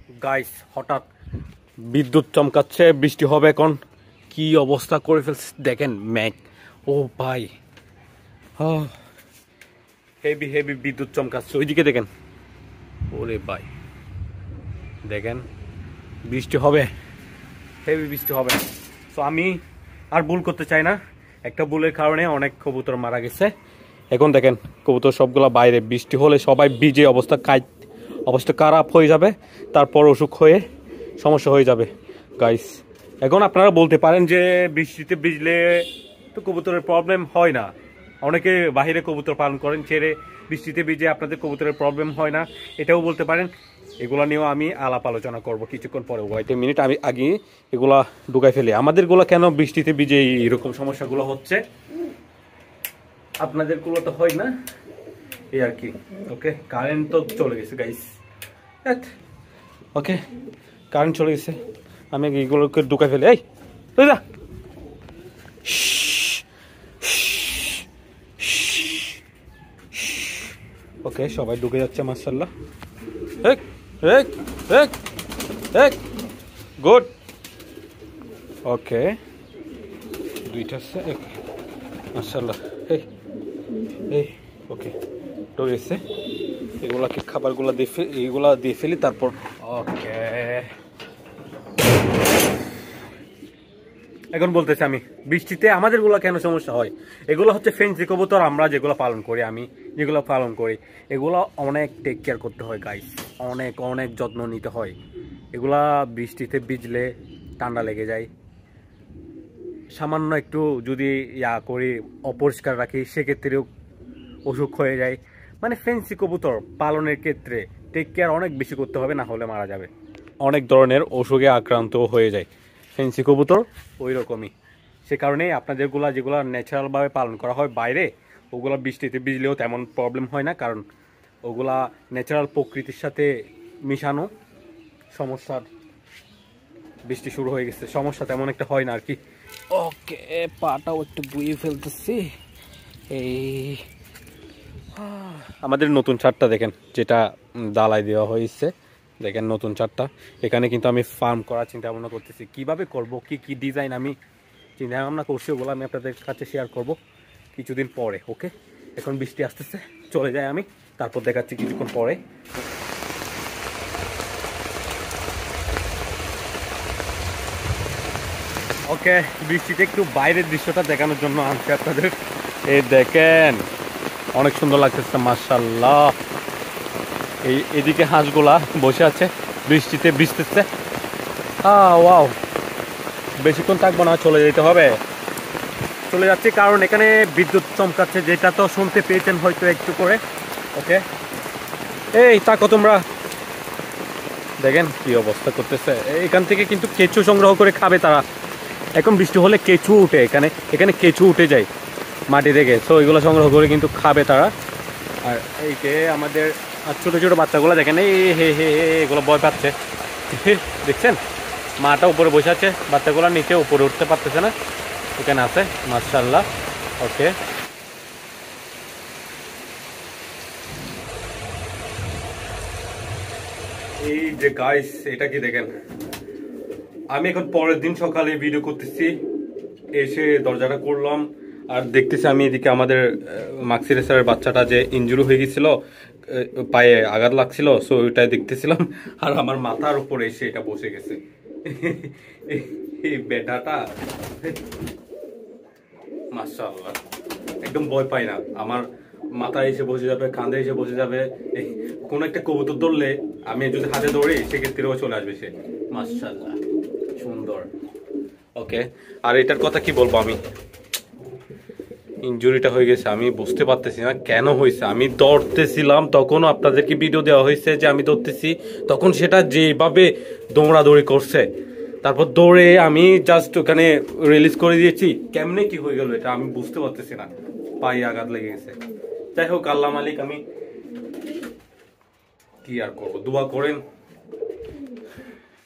Guys হঠাৎ বিদ্যুৎ চমকাচ্ছে, বৃষ্টি হবে এখন। কি অবস্থা করে ফেলছে দেখেন মেঘ। ও ভাই হেভি হেভি বিদ্যুৎ চমকাচ্ছে, ওইদিকে দেখেন। ওরে ভাই দেখেন বৃষ্টি হবে, হেভি বৃষ্টি হবে। তো আমি আর ভুল করতে চাই না, একটা ভুলের কারণে অনেক কবুতর মারা গেছে। এখন দেখেন কবুতর সবগুলা বাইরে, বৃষ্টি হলে সবাই ভিজে অবস্থা খারাপ হয়ে যাবে, তারপর অসুখ হয়ে সমস্যা হয়ে যাবে গাইস। এখন আপনারা বলতে পারেন যে বৃষ্টিতে ভিজলে তো কবুতরের প্রবলেম হয় না, অনেকে বাইরে কবুতর পালন করেন ছেড়ে বৃষ্টিতে ভিজে আপনাদের কবুতরের প্রবলেম হয় না, এটাও বলতে পারেন। এগুলা নিয়েও আমি আলাপ আলোচনা করব কিছুক্ষণ পরে। ওয়াইটে মিনিট আমি আগে এগুলা ঢুকাই ফেলি, আমাদেরগুলো কেন বৃষ্টিতে ভিজে এরকম সমস্যাগুলো হচ্ছে, আপনাদেরগুলো তো হয় না, এই আর কি। ওকে, কারেন্ট তো চলে গেছে গাইস। ওকে, কারেন্ট চলে গেছে, আমি এগুলোকে ঢুকাই ফেলি। এই যা, ওকে সবাই ঢুকে যাচ্ছে মাশাআল্লাহ। গুড। ওকে দুইটা আছে মাশাআল্লাহ। এই ওকে ঢুকে গেছে, এগুলাকে খাবারগুলো দিয়ে ফেলি তারপর। ওকে এখন বলতেছি আমি বৃষ্টিতে আমাদেরগুলো কেন সমস্যা হয়। এগুলো হচ্ছে ফেন্সি কবুতর, আমরা যেগুলো পালন করি, আমি যেগুলো পালন করি, এগুলো অনেক টেক কেয়ার করতে হয় গাইস, অনেক অনেক যত্ন নিতে হয়। এগুলা বৃষ্টিতে ভিজলে ঠান্ডা লেগে যায়, সামান্য একটু যদি করি অপরিষ্কার রাখি সেক্ষেত্রেও অসুখ হয়ে যায়। মানে ফেন্সি কবুতর পালনের ক্ষেত্রে টেক কেয়ার অনেক বেশি করতে হবে, না হলে মারা যাবে, অনেক ধরনের অসুখে আক্রান্ত হয়ে যায় ফেন্সি কবুতর ওই রকমই। সে কারণেই আপনাদেরগুলা যেগুলো ন্যাচারালভাবে পালন করা হয় বাইরে, ওগুলা বৃষ্টিতে ভিজলেও তেমন প্রবলেম হয় না, কারণ ওগুলা ন্যাচারাল প্রকৃতির সাথে মিশানো। সমস্যার বৃষ্টি শুরু হয়ে গেছে, সমস্যা তেমন একটা হয় না আর কি। ওকে পাটাও একটু বুয়ে ফেলতেছি। এই আমাদের নতুন ছাদটা দেখেন, যেটা ডালাই দেওয়া হয়েছে, দেখেন নতুন ছাদটা। এখানে কিন্তু আমি ফার্ম করার চিন্তা ভাবনা করতেছি, কিভাবে করব, কি কি ডিজাইন আমি চিন্তা ভাবনা করছি, ওগুলো আমি আপনাদের কাছে শেয়ার করব কিছুদিন পরে। ওকে এখন বৃষ্টি আসতেছে, চলে যায় আমি, তারপর দেখাচ্ছি কিছুক্ষণ পরে। ওকে বৃষ্টিতে একটু বাইরের দৃশ্যটা দেখানোর জন্য আনছি আপনাদের। এই দেখেন অনেক সুন্দর লাগতেছে মাশাআল্লাহ। এদিকে হাঁসগুলা বসে আছে, বৃষ্টিতে ভিজতেছে। ওয়াও, বেশিক্ষণ থাকবো না, চলে যেতে হবে। চলে যাচ্ছি কারণ এখানে বিদ্যুৎ চমকাচ্ছে, যেটা তো শুনতে পেয়েছেন হয়তো একটু করে। ওকে এই তাকো তোমরা, দেখেন কি অবস্থা করতেছে। এখান থেকে কিন্তু কেঁচু সংগ্রহ করে খাবে তারা। এখন বৃষ্টি হলে কেঁচু উঠে, এখানে কেঁচু উঠে যায় মাটি থেকে, তো এগুলো সংগ্রহ করে কিন্তু খাবে তারা। আর এই যে আমাদের ছোটো ছোটো বাচ্চাগুলো দেখেন, এই এগুলো ভয় পাচ্ছে দেখছেন, মাটা উপরে বসে আছে, বাচ্চাগুলো নিচে উপরে উঠতে পারতেছে না, এখানে আছে মাশাআল্লাহ। ওকে এই যে গাইস এটা কি দেখেন, আমি এখন পরের দিন সকালে ভিডিও করতেছি, এসে দরজাটা করলাম আর দেখতেছি আমি এদিকে আমাদের মাক্সি রেসারের বাচ্চাটা যে ইনজুরি হয়ে গেছিল, পায়ে আঘাত লাগছিল, সো ওইটাই দেখতেছিলাম। আর আমার মাথার উপরে এসে এটা বসে গেছে এই বেটাটা মাশাআল্লাহ, একদম ভয় পাই না। আমার মাথায় এসে বসে যাবে, কাঁধে এসে বসে যাবে, কোন একটা কবুতর ধরলে আমি যদি হাতে ধরি সেক্ষেত্রেও চলে আসবে সে। মাশাআল্লাহ সুন্দর। ওকে আর এটার কথা কি বলবো, আমি ইনজুরিটা হয়ে গেছে, আমি বুঝতে পারতেছি না কেন হয়েছে। আমি দৌড়তেছিলাম, তখনও আপনাদেরকে ভিডিও দেওয়া হয়েছে যে আমি দৌড়তেছি, তখন সেটা যেভাবে দৌড়াদৌড়ি করছে, তারপর দৌড়ে আমি জাস্ট ওখানে রিলিজ করে দিয়েছি, কেমনে কি হয়ে গেল এটা আমি বুঝতে পারতেছি না, পায়ে আঘাত লেগে গেছে। যাই হোক আল্লাহ মালিক, আমি কি আর করবো, দোয়া করেন,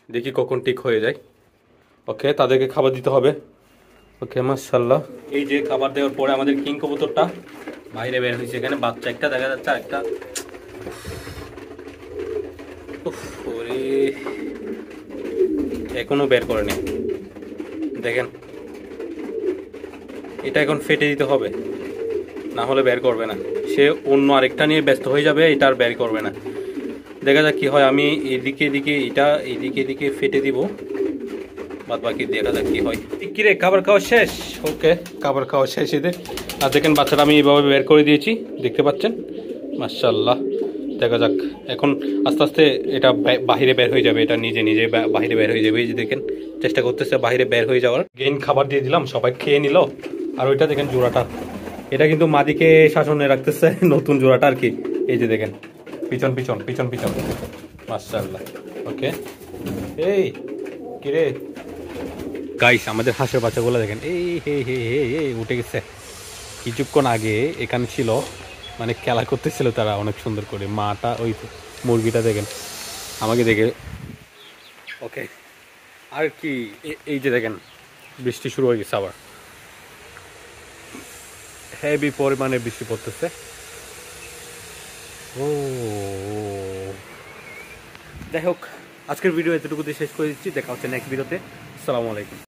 দেখি কখন ঠিক হয়ে যায়। ওকে তাদেরকে খাবার দিতে হবে। ওকে মাশাআল্লাহ, এই যে খাবার দেওয়ার পরে আমাদের কিং কবুতরটা বাইরে বের হয়েছে, এখানে বাচ্চা একটা দেখা যাচ্ছে, একটা উফ, ওরে এখনো বের করেনি দেখেন। এটা এখন ফেটে দিতে হবে, না হলে বের করবে না। সে অন্য আরেকটা নিয়ে ব্যস্ত হয়ে যাবে, এটা আর বের করবে না। দেখা যাক কি হয়। আমি এদিকে এদিকে এটা এদিকে এদিকে ফেটে দিব, বাদ বাকি দেখা যাক কি হয়। কিরে খাবার খাওয়া শেষ? ওকে, খাবার খাওয়া শেষ এদের। আর দেখেন বাচ্চাটা আমি এইভাবে বের করে দিয়েছি, দেখতে পাচ্ছেন মাশাআল্লাহ। দেখা যাক এখন আস্তে আস্তে এটা বাহিরে বের হয়ে যাবে, এটা নিজে নিজে বাহিরে বের হয়ে যাবে। এই যে দেখেন চেষ্টা করতেছে বাহিরে বের হয়ে যাওয়ার। গেইন খাবার দিয়ে দিলাম, সবাই খেয়ে নিল। আর ওইটা দেখেন জোড়াটা, এটা কিন্তু মাদিকে শাসনে রাখতেছে, নতুন জোড়াটা আর কি। এই যে দেখেন পিছন পিছন পিছন পিছন মাশাআল্লাহ। ওকে, এই কিরে গাইস, আমাদের হাঁসের বাচ্চাগুলো দেখেন, এই হে হে হে হে উঠে গেছে। কিছুক্ষণ আগে এখানে ছিল, মানে খেলা করতেছিল তারা অনেক সুন্দর করে। মাটা ওই মুরগিটা দেখেন আমাকে দেখে। ওকে, আর কি এই যে দেখেন বৃষ্টি শুরু হয়ে গেছে আবার, হেভি পরিমাণে বৃষ্টি পড়তেছে। ও যাই হোক, আজকের ভিডিও এতটুকুতে শেষ করে দিচ্ছি। দেখা হচ্ছে নেক্সট ভিডিওতে। আসসালামু আলাইকুম।